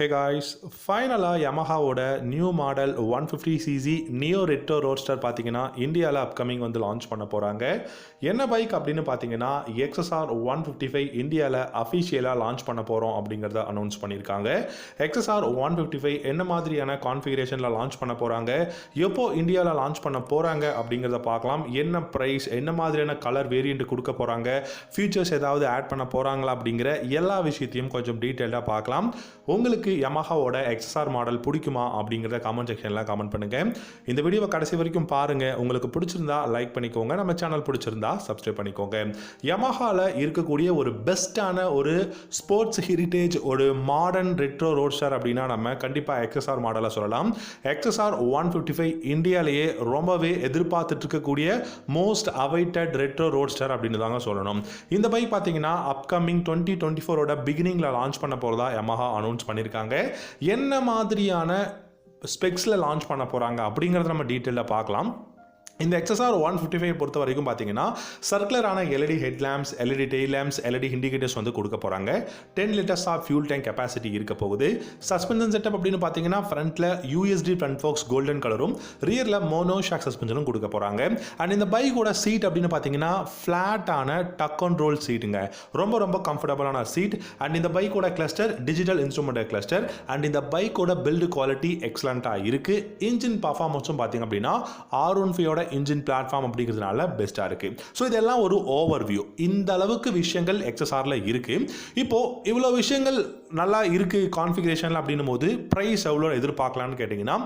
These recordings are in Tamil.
Hey guys, ஃபைனலாக யமஹாவோட new model 150cc neo retro roadster பார்த்தீங்கன்னா இந்தியாவில் அப்கமிங் வந்து லான்ச் பண்ண போகிறாங்க. என்ன பைக் அப்படின்னு பார்த்தீங்கன்னா XSR 155 இந்தியாவில் அஃபிஷியலாக லான்ச் பண்ண போகிறோம் அப்படிங்கிறத அனௌன்ஸ் பண்ணியிருக்காங்க. XSR 155 என்ன மாதிரியான கான்ஃபிகரேஷனில் லான்ச் பண்ண போகிறாங்க, எப்போ இந்தியாவில் லான்ச் பண்ண போகிறாங்க அப்படிங்கிறத பார்க்கலாம். என்ன ப்ரைஸ், என்ன மாதிரியான கலர் வேரியண்ட் கொடுக்க போகிறாங்க, ஃபீச்சர்ஸ் ஏதாவது ஆட் பண்ண போகிறாங்களா அப்படிங்கிற எல்லா விஷயத்தையும் கொஞ்சம் டீட்டெயிலாக பார்க்கலாம். உங்களுக்கு யமஹாவோட XSR மாடல் பிடிக்குமா அப்படிங்கிறத கமெண்ட் செக்ஷனில் கமெண்ட் பண்ணுங்கள். இந்த வீடியோவை கடைசி வரைக்கும் பாருங்கள். உங்களுக்கு பிடிச்சிருந்தா லைக் பண்ணிக்கோங்க, நம்ம சேனல் பிடிச்சிருந்தா சப்ஸ்கிரைப் பண்ணிக்கோங்க. யமஹாவில் இருக்கக்கூடிய ஒரு பெஸ்ட்டான ஒரு ஸ்போர்ட்ஸ் ஹெரிட்டேஜ் ஒரு மாடர்ன் ரெட்ரோ ரோட்ஸ்டர் அப்படின்னா நம்ம கண்டிப்பாக XSR மாடலை சொல்லலாம். XSR 155 இந்தியாவிலேயே ரொம்பவே எதிர்பார்த்துட்டு இருக்கக்கூடிய மோஸ்ட் அவைட்டட் ரெட்ரோ ரோட்ஸ்டர் அப்படின்னு தாங்க சொல்லணும். இந்த பைக் பார்த்தீங்கன்னா அப்கமிங் 2024 பிகினிங்கில் லான்ச் பண்ண போகிறதா யமஹா அனௌன்ஸ் பண்ணியிருக்காங்க. என்ன மாதிரியான ஸ்பெக்ஸில் லான்ச் பண்ண போகிறாங்க அப்படிங்கிறத நம்ம டீட்டெயிலாக பார்க்கலாம். இந்த XSR 155 பொறுத்த வரைக்கும் பார்த்தீங்கன்னா சர்க்குலரான LED headlamps, LED tail lamps, LED indicators வந்து கொடுக்க போகிறாங்க. 10 litres of fuel tank capacity இருக்க போகுது. சஸ்பென்ஷன் செட்டப் அப்படின்னு பார்த்தீங்கன்னா ஃப்ரண்ட்டில் USD ஃப்ரண்ட் ஃபோக்ஸ் கோல்டன் கலரும், ரியரில் மோனோ ஷாக் சஸ்பென்ஷனும் கொடுக்க போகிறாங்க. அண்ட் இந்த பைக்கோட சீட் அப்படின்னு பார்த்தீங்கன்னா ஃப்ளாட்டான டக் அண்ட் ரோல் சீட்டுங்க, ரொம்ப கம்ஃபர்டபுளான சீட். அண்ட் இந்த பைக்கோட cluster digital instrument cluster. And இந்த பைக்கோட பில்டு குவாலிட்டி எக்ஸலண்ட்டாக இருக்குது. இன்ஜின் பர்ஃபார்மன்ஸும் பார்த்தீங்க அப்படின்னா R15 இன்ஜின் பிளாட்ஃபார்ம் அப்படிங்கிறதுனால பெஸ்ட்டாக இருக்குது. ஸோ இதெல்லாம் ஒரு ஓவர்வியூ. இந்த அளவுக்கு விஷயங்கள் XSRல இருக்குது. இப்போது இவ்வளோ விஷயங்கள் நல்லா இருக்குது கான்ஃபிகரேஷனில் அப்படின்னும் போது ப்ரைஸ் எவ்வளோ எதிர்பார்க்கலான்னு கேட்டிங்கன்னா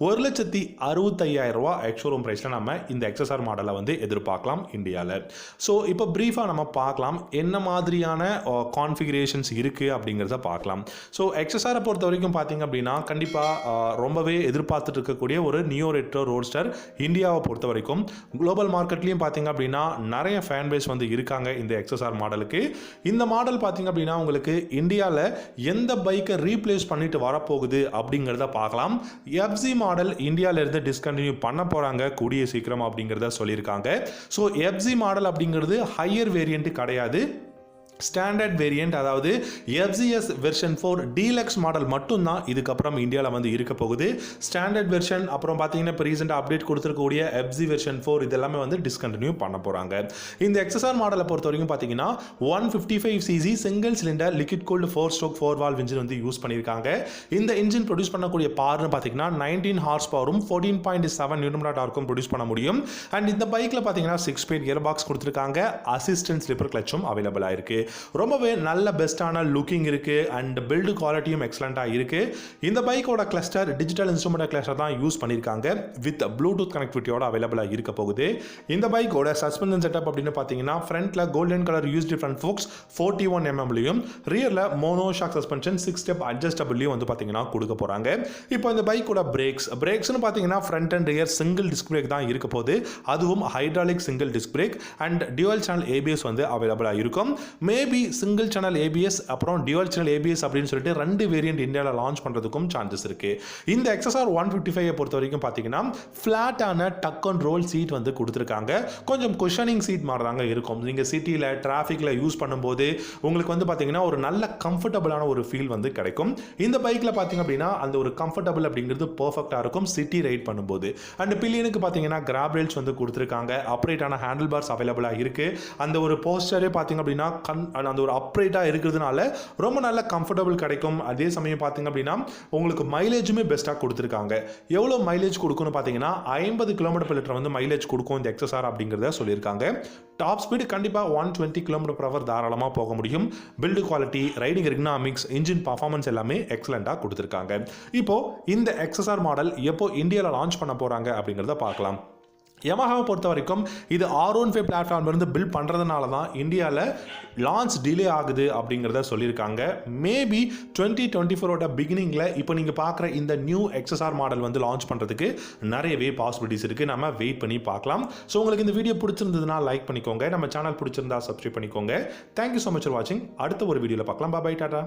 1,65,000 எக்ஸ்ஷோரூம் ப்ரைஸில் நம்ம இந்த XSR மாடலை வந்து எதிர்பார்க்கலாம் இந்தியாவில். ஸோ இப்போ ப்ரீஃபாக நம்ம பார்க்கலாம் என்ன மாதிரியான கான்ஃபிகரேஷன்ஸ் இருக்குது அப்படிங்கிறத பார்க்கலாம். ஸோ XSRை பொறுத்த வரைக்கும் பார்த்தீங்க அப்படின்னா கண்டிப்பாக ரொம்பவே எதிர்பார்த்துட்டு இருக்கக்கூடிய ஒரு நியோ ரெட்ரோ ரோட்ஸ்டர் இந்தியாவை பொறுத்த வரைக்கும் குளோபல் மார்க்கெட்லையும் பார்த்தீங்க அப்படின்னா நிறைய ஃபேன் பேஸ் வந்து இருக்காங்க இந்த XSR மாடலுக்கு. இந்த மாடல் பார்த்தீங்க அப்படின்னா உங்களுக்கு இந்தியாவில் எந்த பைக்கை ரீப்ளேஸ் பண்ணிட்டு வரப்போகுது அப்படிங்கிறத பார்க்கலாம். FZ மாடல் இந்தியாவிலிருந்து டிஸ்கண்டினியூ பண்ண போகிறாங்க கூடிய சீக்கிரம் அப்படிங்கிறத சொல்லியிருக்காங்க. ஸோ FZ மாடல் அப்படிங்கிறது ஹையர் வேரியண்ட் கிடையாது, ஸ்டாண்டர்ட் வேரியண்ட், அதாவது FZS வெர்ஷன் 4 டீலக்ஸ் மாடல் மட்டும்தான் இதுக்கப்புறம் இந்தியாவில் வந்து இருக்க போகுது. ஸ்டாண்டர்ட் வெர்ஷன் அப்புறம் பார்த்தீங்கன்னா இப்போ ரீசெண்டாக அப்டேட் கொடுத்துருக்கக்கூடிய FZ வெர்ஷன் 4 இதெல்லாமே வந்து டிஸ்கண்டினியூ பண்ண போகிறாங்க. இந்த XSR மாடலை பொறுத்த வரைக்கும் பார்த்தீங்கன்னா 155cc single cylinder liquid cooled 4 stroke 4 valve engine வந்து யூஸ் பண்ணியிருக்காங்க. இந்த இன்ஜின் ப்ரொடியூஸ் பண்ணக்கூடிய பவர்னு பார்த்தீங்கன்னா 19 ஹார்ஸ் பவரும் 14.7 நியூட்டன் டார்க்கும் ப்ரொடியூஸ் பண்ண முடியும். அண்ட் இந்த பைக்கில் பார்த்தீங்கன்னா 6 ஸ்பீட் கியர் பாக்ஸ் கொடுத்துருக்காங்க. அசிஸ்டன்ட் ஸ்லிப்பர் கிளச்சும் அவைலபிளாக இருக்குது. ரொம்பவே நல்ல பெஸ்ட்டான லுக்கிங் இருக்குது அண்ட் பில்டு குவாலிட்டியும் எக்ஸலண்ட்டாக இருக்குது. இந்த பைக்கோட கிளஸ்டர் டிஜிட்டல் இன்ஸ்ட்ருமெண்ட் கிளஸ்டர் தான் யூஸ் பண்ணியிருக்காங்க. வித் ப்ளூடூத் கனெக்டிவிட்டியோட அவைலபிளாக இருக்க போகுது. இந்த பைக்கோட சஸ்பென்ஷன் செட்டப் அப்படின்னு பார்த்தீங்கன்னா ஃப்ரண்ட்டில் golden colour USD front forks 41 mmலையும், ரியரில் மோனோ ஷாக் சஸ்பென்ஷன் 6 ஸ்டெப் அட்ஜஸ்டபிள்லையும் வந்து பார்த்தீங்கன்னா கொடுக்க போகிறாங்க. இப்போ இந்த பைக்கோட பிரேக்ஸ்னு பார்த்தீங்கன்னா front and rear single disc brake தான் இருக்க போகுது. அதுவும் hydraulic single disc brake and dual channel ABS வந்து அவைலபிளாக இருக்கும். மேபி சிங்கிள் சேனல் ABS அப்புறம் டியூவல் சேனல் ABS அப்படின்னு சொல்லிட்டு 2 வேரியன்ட் இந்தியாவில் லான்ச் பண்ணுறதுக்கும் சான்சஸ் இருக்குது. இந்த XSR 155 பொறுத்த வரைக்கும் பார்த்தீங்கன்னா ஃப்ளாட்டான டக் அண்ட் ரோல் சீட் வந்து கொடுத்துருக்காங்க. கொஞ்சம் குஷனிங் சீட் மாதிரி தாங்க இருக்கும். நீங்கள் சிட்டியில் டிராஃபிக்கில் யூஸ் பண்ணும்போது உங்களுக்கு வந்து பார்த்தீங்கன்னா ஒரு நல்ல கம்ஃபர்டபுளான ஒரு ஃபீல் வந்து கிடைக்கும். இந்த பைக்கில் பார்த்தீங்க அப்படின்னா அந்த ஒரு கம்ஃபர்டபுள் அப்படிங்கிறது பர்ஃபெக்டாக இருக்கும் சிட்டி ரைட் பண்ணும்போது. அண்ட் பில்லியனுக்கு பார்த்தீங்கன்னா கிராப் ரேல்ஸ் வந்து கொடுத்துருக்காங்க. அப்ரைட்டான ஹேண்டில் பார்ஸ் அவைலபிளாக இருக்குது. அந்த ஒரு போஸ்டரே பார்த்தீங்க அப்படின்னா அந்த ஒரு அப்ரைட்டாக இருக்கிறதுனால ரொம்ப நல்ல கம்ஃபர்டபுள் கிடைக்கும். அதே சமயம் பார்த்தீங்க அப்படின்னா உங்களுக்கு மைலேஜுமே பெஸ்ட்டாக கொடுத்துருக்காங்க. எவ்வளோ மைலேஜ் கொடுக்கும்னு பார்த்தீங்கன்னா 50 km/லிட்டர் வந்து மைலேஜ் கொடுக்கும் இந்த XSR அப்படிங்கிறத சொல்லியிருக்காங்க. டாப் ஸ்பீடு கண்டிப்பாக 120 km/h தாராளமாக போக முடியும். Build quality, riding ergonomics, engine performance எல்லாமே எக்ஸலண்ட்டாக கொடுத்துருக்காங்க. இப்போ இந்த XSR மாடல் எப்போ இந்தியாவில் லான்ச் பண்ண போகிறாங்க அப்படிங்கிறத பார்க்கலாம். யமஹாவை பொறுத்த வரைக்கும் இது R15 பிளாட்ஃபார்ம்லேருந்து பில்ட் பண்ணுறதுனால தான் இந்தியாவில் லான்ச் டிலே ஆகுது அப்படிங்கிறத சொல்லியிருக்காங்க. மேபி 2024 பிகினிங்கில் இப்போ நீங்கள் பார்க்குற இந்த நியூ XSR மாடல் வந்து லான்ச் பண்ணுறதுக்கு நிறையவே பாசிபிலிட்டிஸ் இருக்குது. நம்ம வெயிட் பண்ணி பார்க்கலாம். ஸோ உங்களுக்கு இந்த வீடியோ பிடிச்சிருந்ததுன்னா லைக் பண்ணிக்கோங்க, நம்ம சேனல் பிடிச்சிருந்தா சப்ஸ்கிரைப் பண்ணிக்கோங்க. தேங்க்யூ ஸோ மச் ஃபார் வாட்சிங். அடுத்த ஒரு வீடியோவில் பார்க்கலாம். பாய் டாடா.